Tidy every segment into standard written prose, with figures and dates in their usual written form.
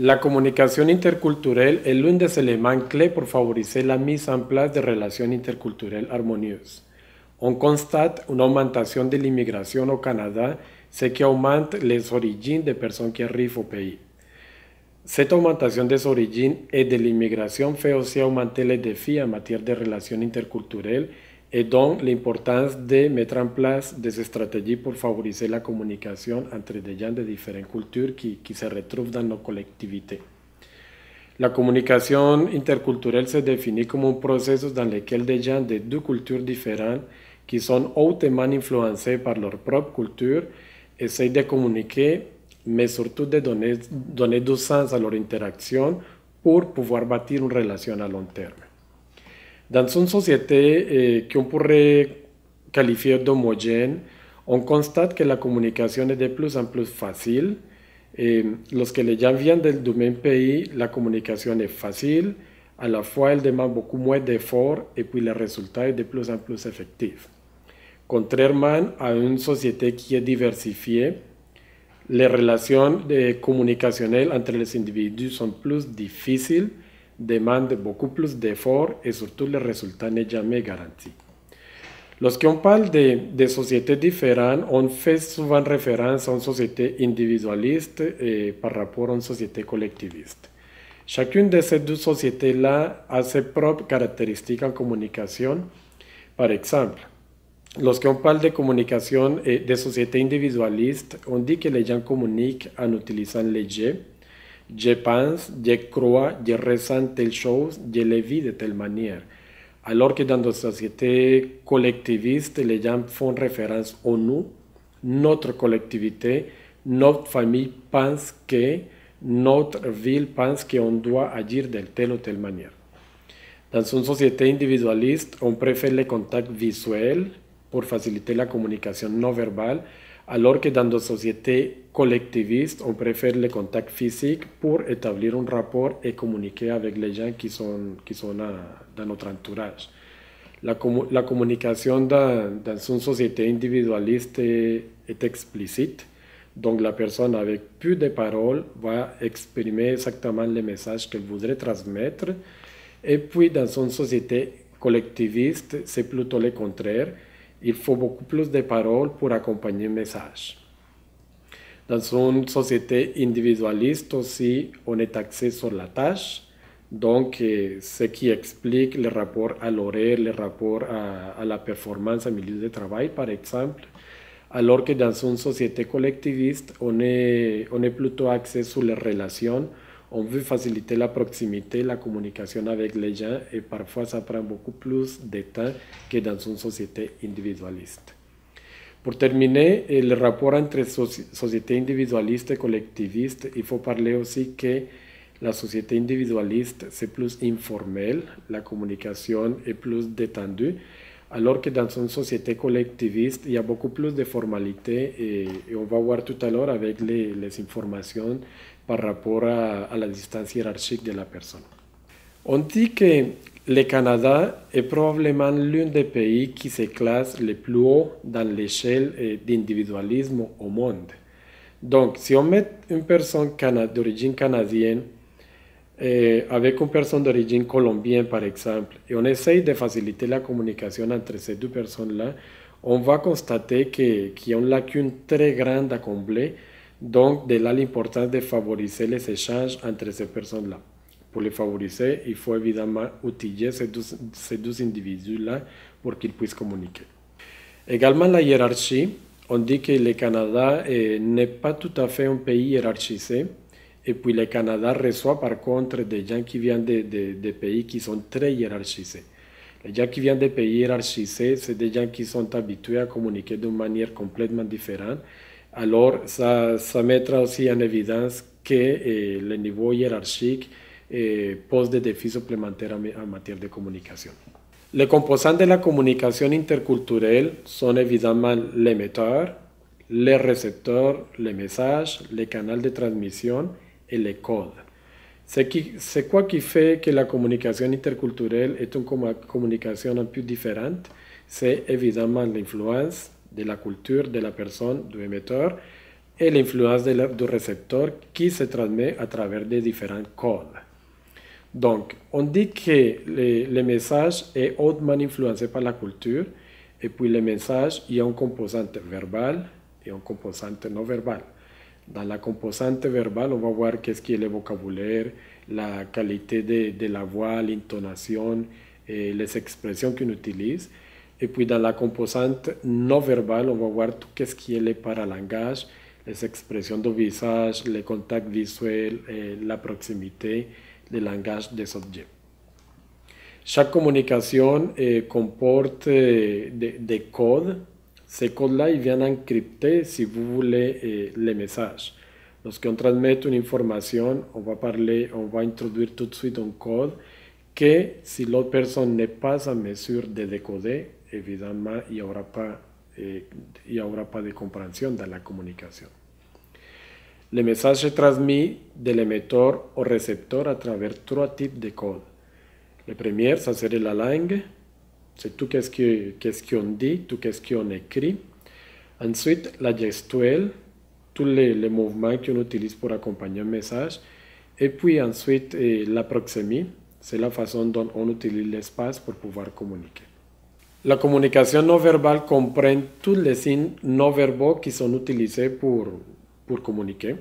La communication interculturelle est l'un des éléments clés pour favoriser la mise en place de relations interculturelles harmonieuses. On constate une augmentation de l'immigration au Canada, ce qui augmente les origines des personnes qui arrivent au pays. Cette augmentation des origines et de l'immigration fait aussi augmenter les défis en matière de relations interculturelles et donc l'importance de mettre en place des stratégies pour favoriser la communication entre des gens de différentes cultures qui se retrouvent dans nos collectivités. La communication interculturelle se définit comme un processus dans lequel des gens de deux cultures différentes qui sont hautement influencés par leur propre culture essayent de communiquer, mais surtout de donner du sens à leur interaction pour pouvoir bâtir une relation à long terme. Dans une société qu'on pourrait qualifier d'homogène, on constate que la communication est de plus en plus facile. Lorsque les gens viennent du même pays, la communication est facile, à la fois elle demande beaucoup moins d'efforts et puis le résultat est de plus en plus effectif. Contrairement à une société qui est diversifiée, les relations communicationnelles entre les individus sont plus difficiles, demande beaucoup plus d'efforts et surtout le résultat n'est jamais garanti. Lorsqu'on parle de sociétés différentes, on fait souvent référence à une société individualiste par rapport à une société collectiviste. Chacune de ces deux sociétés-là a ses propres caractéristiques en communication. Par exemple, lorsqu'on parle de communication et de sociétés individualistes, on dit que les gens communiquent en utilisant les je pense, je crois, je ressens telle chose, je le vis de telle manière. Alors que dans nos sociétés collectivistes, les gens font référence au nous, notre collectivité, notre famille pense que, notre ville pense qu'on doit agir de telle ou telle manière. Dans une société individualiste, on préfère les contacts visuels pour faciliter la communication non verbale, alors que dans nos sociétés collectivistes, on préfère les contacts physiques pour établir un rapport et communiquer avec les gens qui sont dans notre entourage. La communication dans une société individualiste est explicite, donc la personne avec peu de paroles va exprimer exactement le message qu'elle voudrait transmettre, et puis dans une société collectiviste, c'est plutôt le contraire. Il faut beaucoup plus de paroles pour accompagner un message. Dans une société individualiste aussi, on est axé sur la tâche, donc ce qui explique le rapport à l'horaire, le rapport à la performance en milieu de travail, par exemple, alors que dans une société collectiviste, on est plutôt axé sur les relations. On veut faciliter la proximité, la communication avec les gens et parfois ça prend beaucoup plus de temps que dans une société individualiste. Pour terminer, le rapport entre société individualiste et collectiviste, il faut parler aussi que la société individualiste c'est plus informel, la communication est plus détendue, alors que dans une société collectiviste, il y a beaucoup plus de formalités et on va voir tout à l'heure avec les informations par rapport à la distance hiérarchique de la personne. On dit que le Canada est probablement l'un des pays qui se classe le plus haut dans l'échelle d'individualisme au monde. Donc, si on met une personne d'origine canadienne avec une personne d'origine colombienne, par exemple, et on essaye de faciliter la communication entre ces deux personnes-là, on va constater qu'il y a une lacune très grande à combler. Donc, de là l'importance de favoriser les échanges entre ces personnes-là. Pour les favoriser, il faut évidemment outiller ces deux individus-là pour qu'ils puissent communiquer. Également, la hiérarchie. On dit que le Canada n'est pas tout à fait un pays hiérarchisé. Et puis, le Canada reçoit par contre des gens qui viennent de pays qui sont très hiérarchisés. Les gens qui viennent des pays hiérarchisés, c'est des gens qui sont habitués à communiquer d'une manière complètement différente. Alors, ça mettra aussi en évidence que le niveau hiérarchique pose des défis supplémentaires en matière de communication. Les composants de la communication interculturelle sont évidemment l'émetteur, les récepteurs, les messages, les canaux de transmission et les codes. C'est quoi qui fait que la communication interculturelle est une communication un peu différente? C'est évidemment l'influence de la culture de la personne, de l'émetteur, et l'influence du récepteur qui se transmet à travers des différents codes. Donc, on dit que le message est hautement influencé par la culture, et puis le message, il y a une composante verbale et une composante non verbale. Dans la composante verbale, on va voir qu'est-ce qui est le vocabulaire, la qualité de la voix, l'intonation, et les expressions qu'on utilise. Et puis dans la composante non verbale, on va voir tout ce qui est le paralangage, les expressions de visage, les contacts visuels, la proximité, le langage des objets. Chaque communication comporte des codes. Ces codes-là, ils viennent encrypter, si vous voulez, les messages. Lorsqu'on transmet une information, on va introduire tout de suite un code que si l'autre personne n'est pas en mesure de décoder, évidemment, il n'y aura pas de compréhension dans la communication. Le message est transmis de l'émetteur au récepteur à travers 3 types de codes. Le premier, ça serait la langue. C'est tout ce qu'on dit, tout ce qu'on écrit. Ensuite, la gestuelle, tous les mouvements qu'on utilise pour accompagner un message. Et puis ensuite, la proxémie, c'est la façon dont on utilise l'espace pour pouvoir communiquer. La communication non verbale comprend tous les signes non verbaux qui sont utilisés pour communiquer.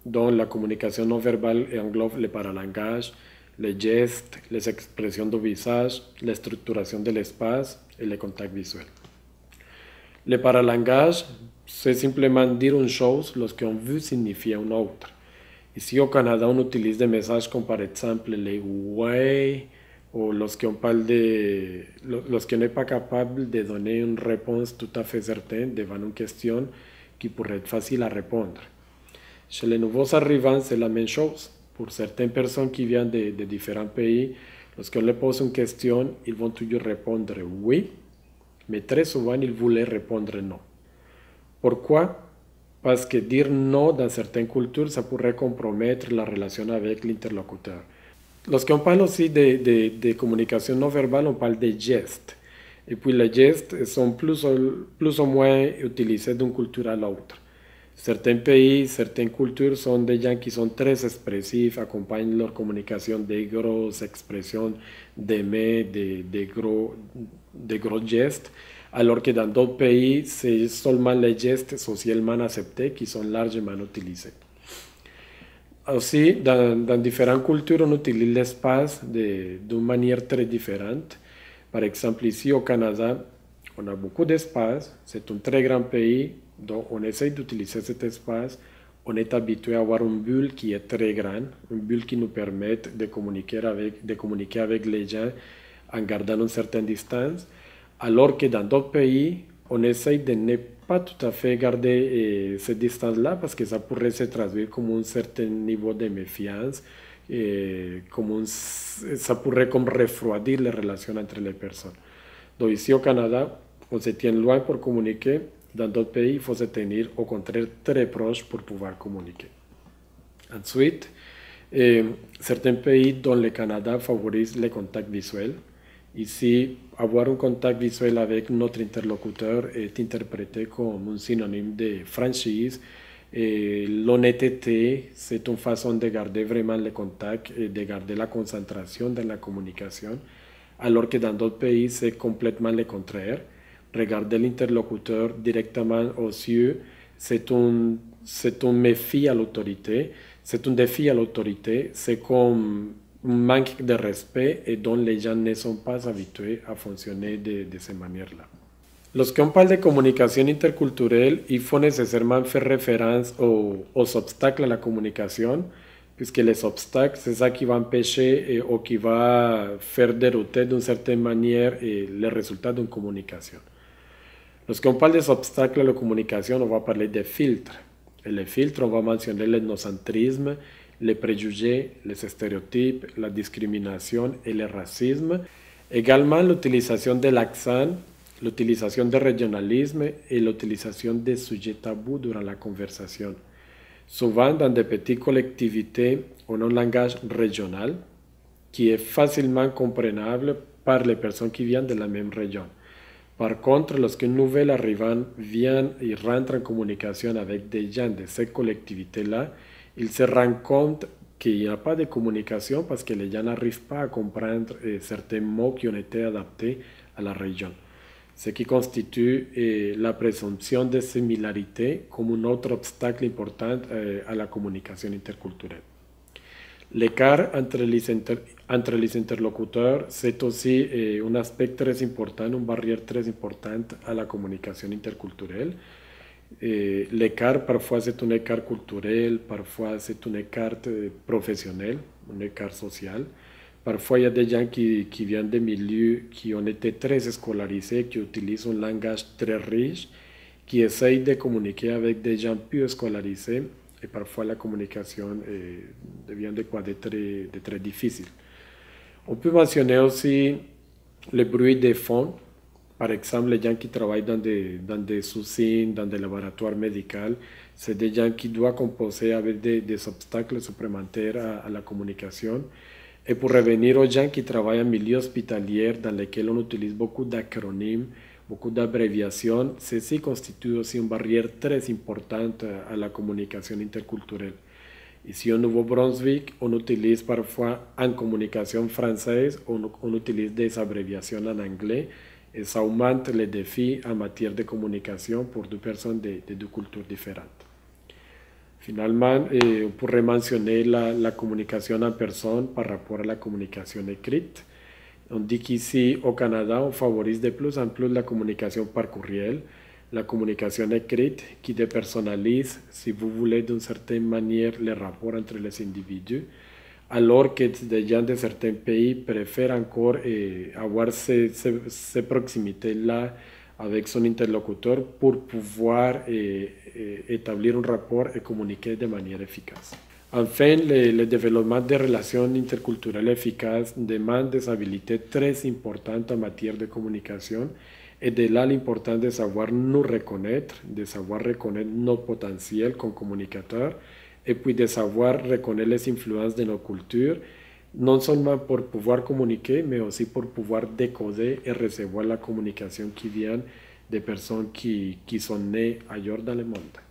Donc la communication non verbale englobe le paralangage, les gestes, les expressions de visage, la structuration de l'espace et les contacts visuels. Le paralangage, c'est simplement dire une chose lorsqu'on veut signifier une autre. Ici au Canada, on utilise des messages comme par exemple les ouais, ou lorsqu'on n'est pas capable de donner une réponse tout à fait certaine devant une question qui pourrait être facile à répondre. Chez les nouveaux arrivants, c'est la même chose. Pour certaines personnes qui viennent de différents pays, lorsqu'on leur pose une question, ils vont toujours répondre oui, mais très souvent, ils voulaient répondre non. Pourquoi? Parce que dire non dans certaines cultures, ça pourrait compromettre la relation avec l'interlocuteur. Lorsqu'on parle aussi de communication non verbale, on parle de gestes. Et puis les gestes sont plus ou moins utilisés d'une culture à l'autre. Certains pays, certaines cultures sont des gens qui sont très expressifs, accompagnent leur communication de grosses expressions, d'aimer, de gros gestes, alors que dans d'autres pays, c'est seulement les gestes socialement acceptés qui sont largement utilisés. Aussi, dans différentes cultures, on utilise l'espace d'une manière très différente. Par exemple, ici au Canada, on a beaucoup d'espace, c'est un très grand pays, donc on essaie d'utiliser cet espace. On est habitué à avoir une bulle qui est très grande, une bulle qui nous permet de communiquer avec les gens en gardant une certaine distance, alors que dans d'autres pays, on essaie de ne pas tout à fait garder cette distance-là parce que ça pourrait se traduire comme un certain niveau de méfiance, ça pourrait comme refroidir les relations entre les personnes. Donc ici au Canada, on se tient loin pour communiquer. Dans d'autres pays, il faut se tenir au contraire très proche pour pouvoir communiquer. Ensuite, certains pays dont le Canada favorise les contacts visuels. Ici, avoir un contact visuel avec notre interlocuteur est interprété comme un synonyme de franchise. L'honnêteté, c'est une façon de garder vraiment le contact et de garder la concentration dans la communication, alors que dans d'autres pays, c'est complètement le contraire. Regarder l'interlocuteur directement aux yeux, c'est un défi à l'autorité. C'est comme un manque de respect et dont les gens ne sont pas habitués à fonctionner de cette manière-là. Lorsqu'on parle de communication interculturelle, il faut nécessairement faire référence aux obstacles à la communication, puisque les obstacles, c'est ça qui va empêcher ou qui va faire dérouter d'une certaine manière les résultats d'une communication. Lorsqu'on parle des obstacles à la communication, on va parler des filtres. Et les filtres, on va mentionner l'ethnocentrisme, les préjugés, les stéréotypes, la discrimination et le racisme. Également l'utilisation de l'accent, l'utilisation du régionalisme et l'utilisation des sujets tabous durant la conversation. Souvent, dans des petites collectivités, on a un langage régional qui est facilement compréhensible par les personnes qui viennent de la même région. Par contre, lorsqu'une nouvelle arrivante vient et rentre en communication avec des gens de cette collectivité-là, il se rend compte qu'il n'y a pas de communication parce que les gens n'arrivent pas à comprendre certains mots qui ont été adaptés à la région. Ce qui constitue la présomption de similarité comme un autre obstacle important à la communication interculturelle. L'écart entre les interlocuteurs, c'est aussi un aspect très important, une barrière très importante à la communication interculturelle. L'écart, parfois c'est un écart culturel, parfois c'est un écart professionnel, un écart social. Parfois il y a des gens qui viennent de milieux qui ont été très scolarisés, qui utilisent un langage très riche, qui essayent de communiquer avec des gens plus scolarisés et parfois la communication devient de très difficile. On peut mentionner aussi le bruit de fond. Par exemple, les gens qui travaillent dans des usines, dans des laboratoires médicaux, c'est des gens qui doivent composer avec des obstacles supplémentaires à la communication. Et pour revenir aux gens qui travaillent en milieu hospitalier, dans lesquels on utilise beaucoup d'acronymes, beaucoup d'abréviations, ceci constitue aussi une barrière très importante à la communication interculturelle. Ici au Nouveau-Brunswick, on utilise parfois en communication française, on utilise des abréviations en anglais, et ça augmente les défis en matière de communication pour deux personnes de deux cultures différentes. Finalement, on pourrait mentionner la communication en personne par rapport à la communication écrite. On dit qu'ici, au Canada, on favorise de plus en plus la communication par courriel, la communication écrite qui dépersonnalise, si vous voulez, d'une certaine manière, les rapports entre les individus, alors que des gens de certains pays préfèrent encore avoir ces proximités-là avec son interlocuteur pour pouvoir établir un rapport et communiquer de manière efficace. Enfin, le développement des relations interculturelles efficaces demande des habiletés très importantes en matière de communication et de là l'importance de savoir nous reconnaître, de savoir reconnaître nos potentiels comme communicateurs et puis de savoir reconnaître les influences de nos cultures, non seulement pour pouvoir communiquer, mais aussi pour pouvoir décoder et recevoir la communication qui vient des personnes qui sont nées ailleurs dans le monde.